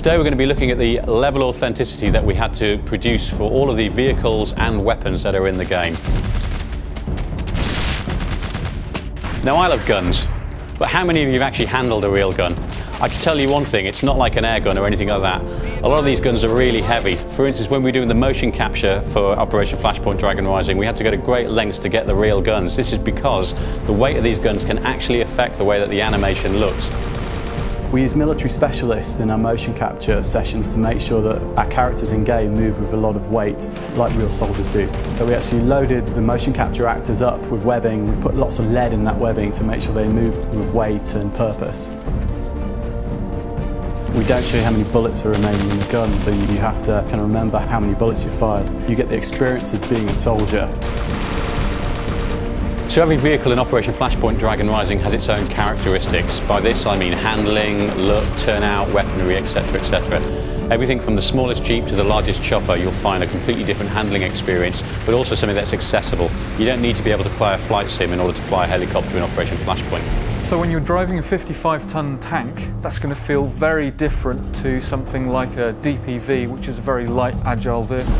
Today we're going to be looking at the level of authenticity that we had to produce for all of the vehicles and weapons that are in the game. Now, I love guns, but how many of you have actually handled a real gun? I can tell you one thing, it's not like an air gun or anything like that. A lot of these guns are really heavy. For instance, when we were doing the motion capture for Operation Flashpoint Dragon Rising, we had to go to great lengths to get the real guns. This is because the weight of these guns can actually affect the way that the animation looks. We use military specialists in our motion capture sessions to make sure that our characters in game move with a lot of weight, like real soldiers do. So we actually loaded the motion capture actors up with webbing. We put lots of lead in that webbing to make sure they move with weight and purpose. We don't show you how many bullets are remaining in the gun, so you have to kind of remember how many bullets you fired. You get the experience of being a soldier. So every vehicle in Operation Flashpoint Dragon Rising has its own characteristics. By this I mean handling, look, turnout, weaponry, etc, etc. Everything from the smallest Jeep to the largest chopper, you'll find a completely different handling experience, but also something that's accessible. You don't need to be able to play a flight sim in order to fly a helicopter in Operation Flashpoint. So when you're driving a 55-ton tank, that's going to feel very different to something like a DPV, which is a very light, agile vehicle.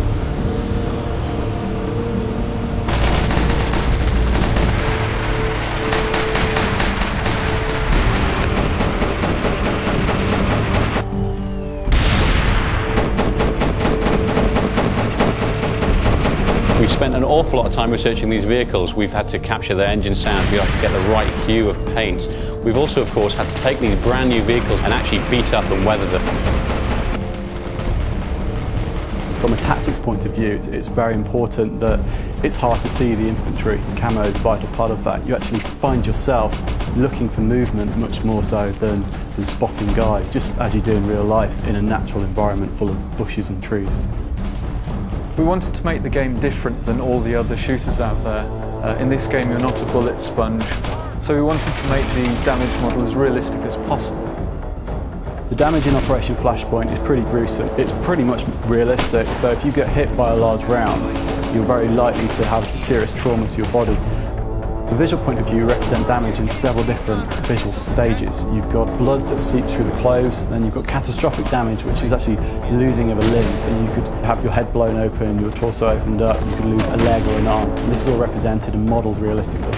We've spent an awful lot of time researching these vehicles. We've had to capture their engine sounds, we've had to get the right hue of paints. We've also, of course, had to take these brand new vehicles and actually beat up and weather them. From a tactics point of view, it's very important that it's hard to see the infantry. Camo is a vital part of that. You actually find yourself looking for movement much more so than spotting guys, just as you do in real life in a natural environment full of bushes and trees. We wanted to make the game different than all the other shooters out there. In this game you're not a bullet sponge, so we wanted to make the damage model as realistic as possible. The damage in Operation Flashpoint is pretty gruesome. It's pretty much realistic, so if you get hit by a large round, you're very likely to have serious trauma to your body. The visual point of view represents damage in several different visual stages. You've got blood that seeps through the clothes, then you've got catastrophic damage, which is actually losing of a limb. So you could have your head blown open, your torso opened up, you could lose a leg or an arm. And this is all represented and modelled realistically.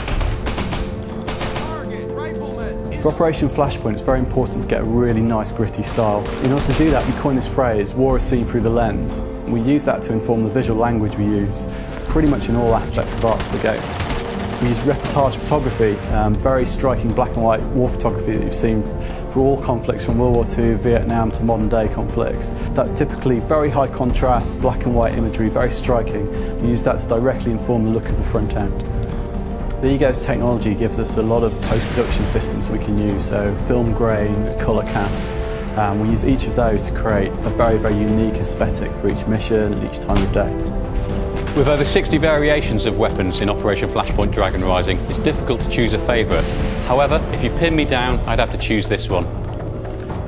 For Operation Flashpoint, it's very important to get a really nice gritty style. In order to do that, we coined this phrase, war is seen through the lens. We use that to inform the visual language we use, pretty much in all aspects of art for the game. We use reportage photography, very striking black and white war photography that you've seen for all conflicts from World War II, Vietnam to modern day conflicts. That's typically very high contrast, black and white imagery, very striking. We use that to directly inform the look of the front end. The Egos technology gives us a lot of post-production systems we can use, so film grain, colour casts. We use each of those to create a very, very unique aesthetic for each mission and each time of day. With over 60 variations of weapons in Operation Flashpoint Dragon Rising, it's difficult to choose a favourite. However, if you pin me down, I'd have to choose this one.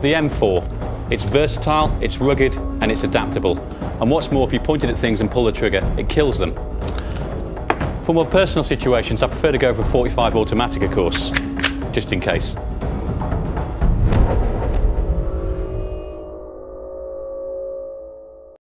The M4. It's versatile, it's rugged, and it's adaptable. And what's more, if you point it at things and pull the trigger, it kills them. For more personal situations, I prefer to go for 45 automatic, of course, just in case.